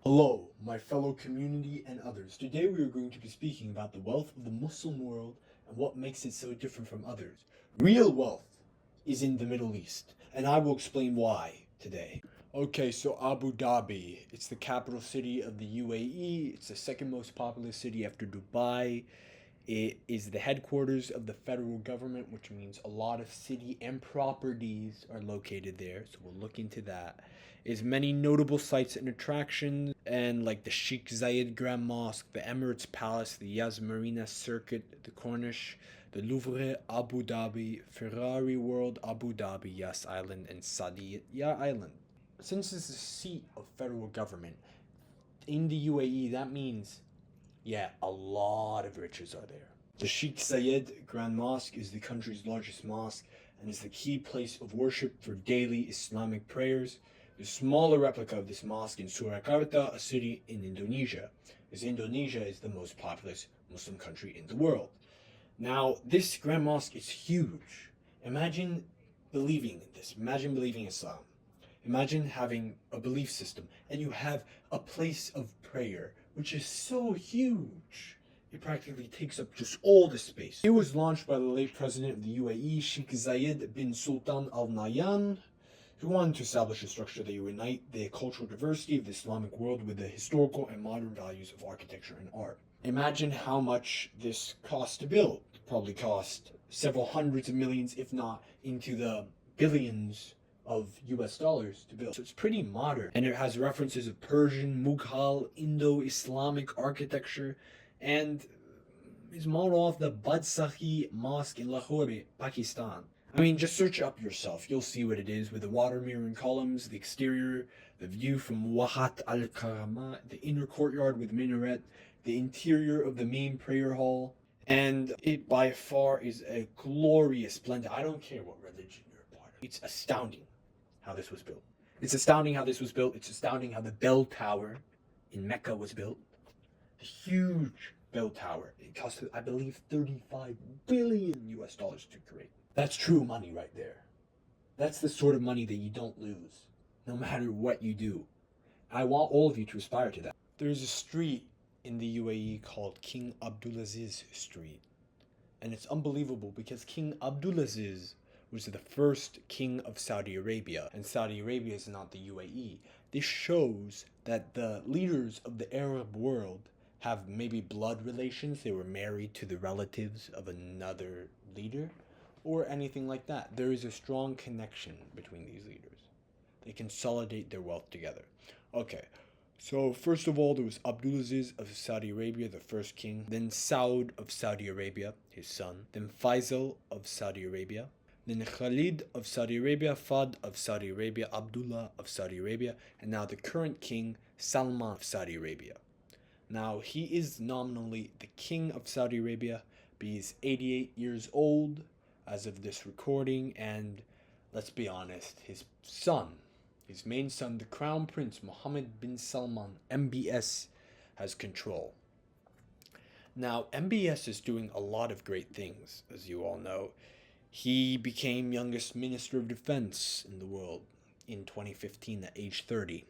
Hello, my fellow community and others. Today we are going to be speaking about the wealth of the Muslim world and what makes it so different from others. Real wealth is in the Middle East, and I will explain why today. Okay, so Abu Dhabi, it's the capital city of the UAE. It's the second most populous city after Dubai. It is the headquarters of the federal government, which means a lot of city and properties are located there. So we'll look into that. Is many notable sites and attractions, and like the Sheikh Zayed Grand Mosque, the Emirates Palace, the Yas Marina Circuit, the Corniche, the Louvre, Abu Dhabi, Ferrari World, Abu Dhabi, Yas Island, and Sadia Island. Since it's the seat of federal government in the UAE, that means a lot of riches are there. The Sheikh Zayed Grand Mosque is the country's largest mosque and is the key place of worship for daily Islamic prayers. The smaller replica of this mosque in Surakarta, a city in Indonesia, as Indonesia is the most populous Muslim country in the world. Now, this Grand Mosque is huge. Imagine believing in this. Imagine believing Islam. Imagine having a belief system and you have a place of prayer which is so huge. It practically takes up just all the space. It was launched by the late president of the UAE, Sheikh Zayed bin Sultan Al Nahyan, who wanted to establish a structure that would unite the cultural diversity of the Islamic world with the historical and modern values of architecture and art. Imagine how much this cost to build. It probably cost several hundreds of millions, if not into the billions of US dollars to build. So it's pretty modern. And it has references of Persian, Mughal, Indo-Islamic architecture, and is modeled off the Badsahi Mosque in Lahore, Pakistan. I mean, just search up yourself. You'll see what it is with the water mirror and columns, the exterior, the view from Wahat al-Karama, the inner courtyard with minaret, the interior of the main prayer hall, and it by far is a glorious splendor. I don't care what religion you're a part of. It's astounding how this was built. It's astounding how this was built. It's astounding how the bell tower in Mecca was built. The huge bell tower. It cost, I believe, 35 billion US dollars to create. That's true money right there. That's the sort of money that you don't lose, no matter what you do. I want all of you to aspire to that. There's a street in the UAE called King Abdulaziz Street. And it's unbelievable because King Abdulaziz was the first king of Saudi Arabia, and Saudi Arabia is not the UAE. This shows that the leaders of the Arab world have maybe blood relations. They were married to the relatives of another leader, or anything like that. There is a strong connection between these leaders. They consolidate their wealth together. Okay, so first of all, there was Abdulaziz of Saudi Arabia, the first king. Then Saud of Saudi Arabia, his son. Then Faisal of Saudi Arabia. Then Khalid of Saudi Arabia, Fahd of Saudi Arabia, Abdullah of Saudi Arabia, and now the current king, Salman of Saudi Arabia. Now, he is nominally the king of Saudi Arabia, but he's 88 years old as of this recording, and let's be honest, his son, his main son, the Crown Prince Mohammed bin Salman, MBS, has control. Now, MBS is doing a lot of great things, as you all know. He became youngest Minister of Defense in the world in 2015 at age 30.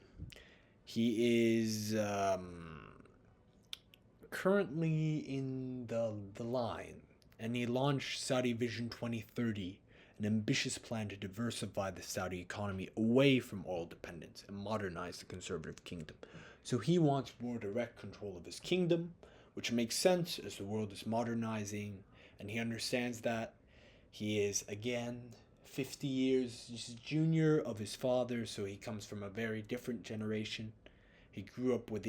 He is currently in the line, and he launched Saudi Vision 2030, an ambitious plan to diversify the Saudi economy away from oil dependence and modernize the conservative kingdom. So he wants more direct control of his kingdom, which makes sense as the world is modernizing, and he understands that. He is, again, 50 years junior of his father, so he comes from a very different generation. He grew up with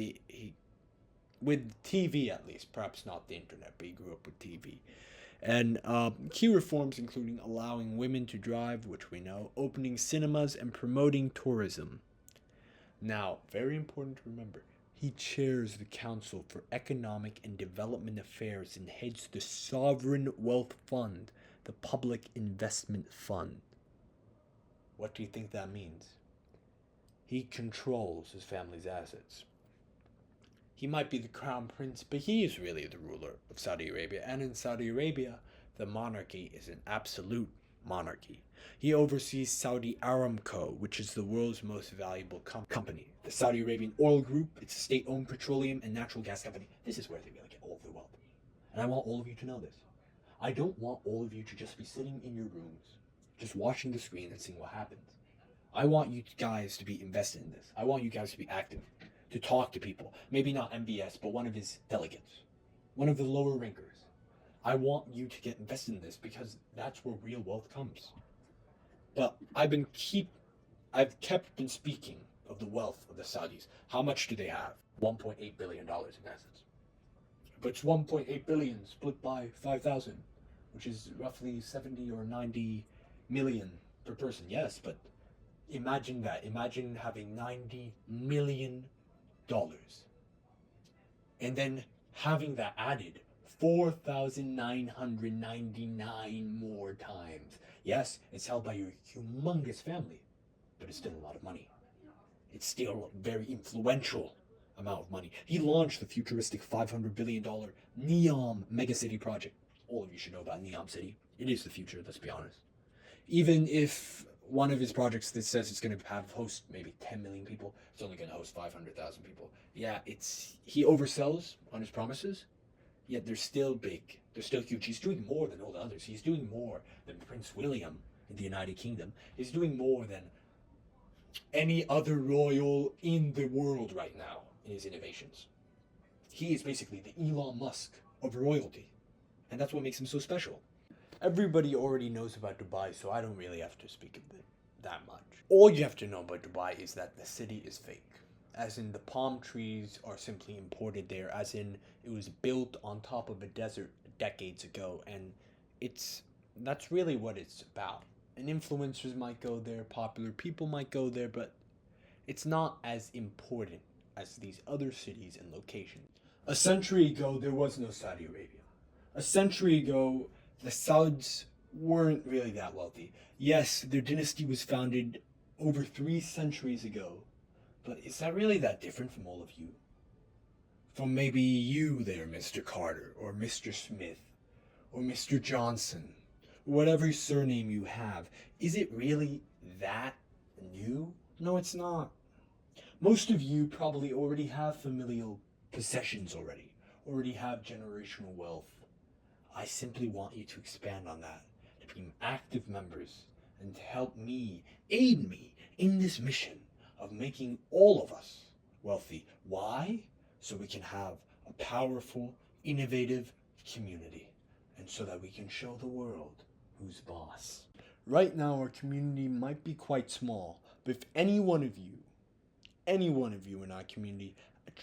with TV, at least, perhaps not the internet, but he grew up with TV. And key reforms including allowing women to drive, which we know, opening cinemas, and promoting tourism. Now, very important to remember, he chairs the Council for Economic and Development Affairs and heads the Sovereign Wealth Fund, the Public Investment Fund. What do you think that means? He controls his family's assets. He might be the crown prince, but he is really the ruler of Saudi Arabia. And in Saudi Arabia, the monarchy is an absolute monarchy. He oversees Saudi Aramco, which is the world's most valuable company. The Saudi Arabian Oil Group, it's a state-owned petroleum and natural gas company. This is where they really get all of their wealth. And I want all of you to know this. I don't want all of you to just be sitting in your rooms, just watching the screen and seeing what happens. I want you guys to be invested in this. I want you guys to be active, to talk to people. Maybe not MBS, but one of his delegates, one of the lower rankers. I want you to get invested in this because that's where real wealth comes. But I've kept speaking of the wealth of the Saudis. How much do they have? $1.8 billion in assets. But it's 1.8 billion split by 5,000, which is roughly 70 or 90 million per person. Yes, but imagine that. Imagine having $90 million and then having that added 4,999 more times. Yes, it's held by your humongous family, but it's still a lot of money. It's still a very influential amount of money. He launched the futuristic $500 billion Neom megacity project. All of you should know about Neom City. It is the future, let's be honest. Even if one of his projects that says it's going to host maybe 10 million people, it's only going to host 500,000 people. Yeah, he oversells on his promises, yet they're still big. They're still huge. He's doing more than all the others. He's doing more than Prince William in the United Kingdom. He's doing more than any other royal in the world right now in his innovations. He is basically the Elon Musk of royalty. And that's what makes him so special. Everybody already knows about Dubai, so I don't really have to speak of it that much. All you have to know about Dubai is that the city is fake. As in, the palm trees are simply imported there, as in it was built on top of a desert decades ago, and that's really what it's about. And influencers might go there, popular people might go there, but it's not as important as these other cities and locations. A century ago, there was no Saudi Arabia. A century ago, the Sauds weren't really that wealthy. Yes, their dynasty was founded over 3 centuries ago, but is that really that different from all of you? From maybe you there, Mr. Carter, or Mr. Smith, or Mr. Johnson, or whatever surname you have. Is it really that new? No, it's not. Most of you probably already have familial possessions already have generational wealth. I simply want you to expand on that, to become active members, and to help me, aid me in this mission of making all of us wealthy. Why? So we can have a powerful, innovative community, and so that we can show the world who's boss. Right now, our community might be quite small, but if any one of you in our community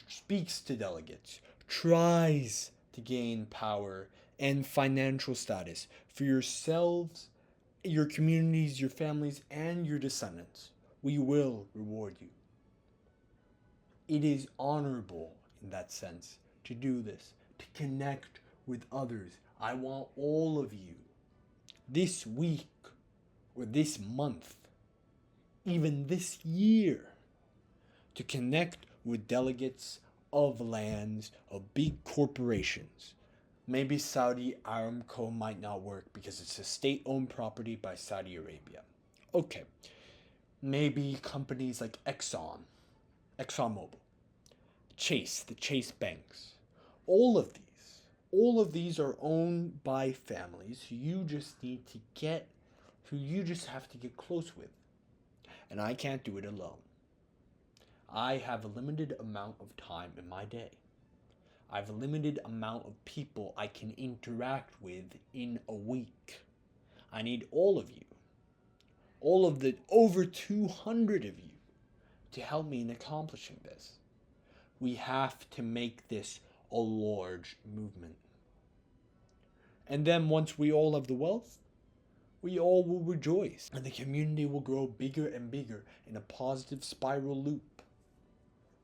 speaks to delegates, tries to gain power and financial status for yourselves, your communities, your families, and your descendants, we will reward you. It is honorable in that sense to do this, to connect with others. I want all of you this week or this month, even this year, to connect with delegates of lands, of big corporations. Maybe Saudi Aramco might not work because it's a state-owned property by Saudi Arabia. Okay, maybe companies like ExxonMobil, Chase, the Chase banks. All of these are owned by families who you just have to get close with. And I can't do it alone. I have a limited amount of time in my day. I have a limited amount of people I can interact with in a week. I need all of you, all of the over 200 of you, to help me in accomplishing this. We have to make this a large movement. And then once we all have the wealth, we all will rejoice, and the community will grow bigger and bigger in a positive spiral loop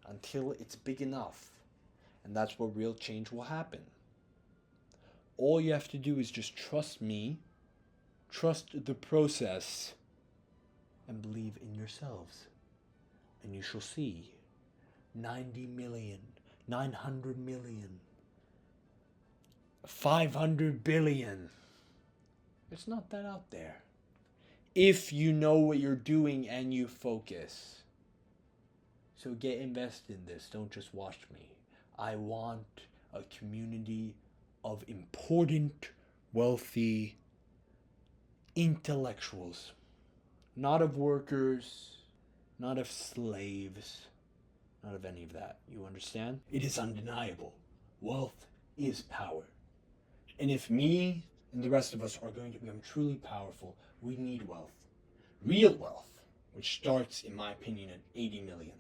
until it's big enough. And that's where real change will happen. All you have to do is just trust me, trust the process, and believe in yourselves. And you shall see 90 million, 900 million, 500 billion. It's not that out there. if you know what you're doing and you focus. So get invested in this. Don't just watch me. I want a community of important, wealthy intellectuals. Not of workers, not of slaves, not of any of that. You understand? It is undeniable. Wealth is power. And if me and the rest of us are going to become truly powerful, we need wealth. Real wealth, which starts, in my opinion, at 80 million.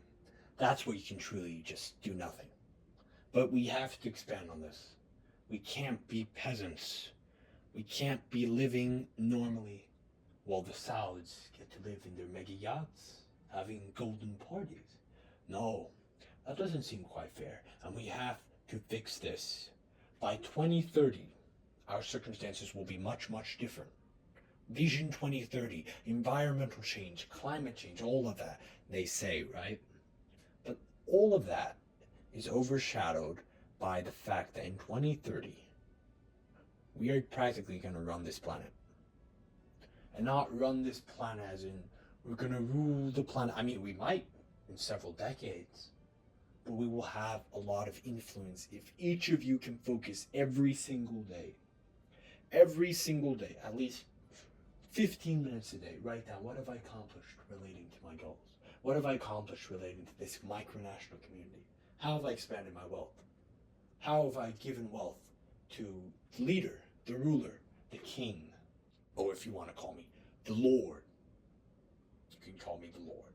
That's where you can truly just do nothing. But we have to expand on this. We can't be peasants. We can't be living normally while the Sauds get to live in their mega yachts, having golden parties. No, that doesn't seem quite fair. And we have to fix this. By 2030, our circumstances will be much, much different. Vision 2030, environmental change, climate change, all of that, they say, right? But all of that is overshadowed by the fact that in 2030, we are practically going to run this planet. And not run this planet as in we're going to rule the planet. I mean, we might in several decades, but we will have a lot of influence if each of you can focus every single day, at least 15 minutes a day, write down, what have I accomplished relating to my goals? What have I accomplished relating to this micronational community? How have I expanded my wealth? How have I given wealth to the leader, the ruler, the king, or if you want to call me, the Lord? You can call me the Lord.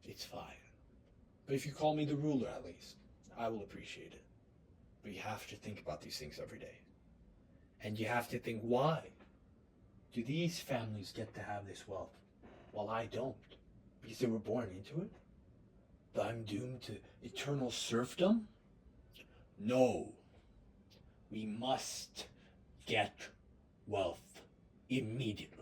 It's fine. But if you call me the ruler, at least, I will appreciate it. But you have to think about these things every day. And you have to think, why do these families get to have this wealth while I don't? Because they were born into it? But I'm doomed to eternal serfdom? No. We must get wealth immediately.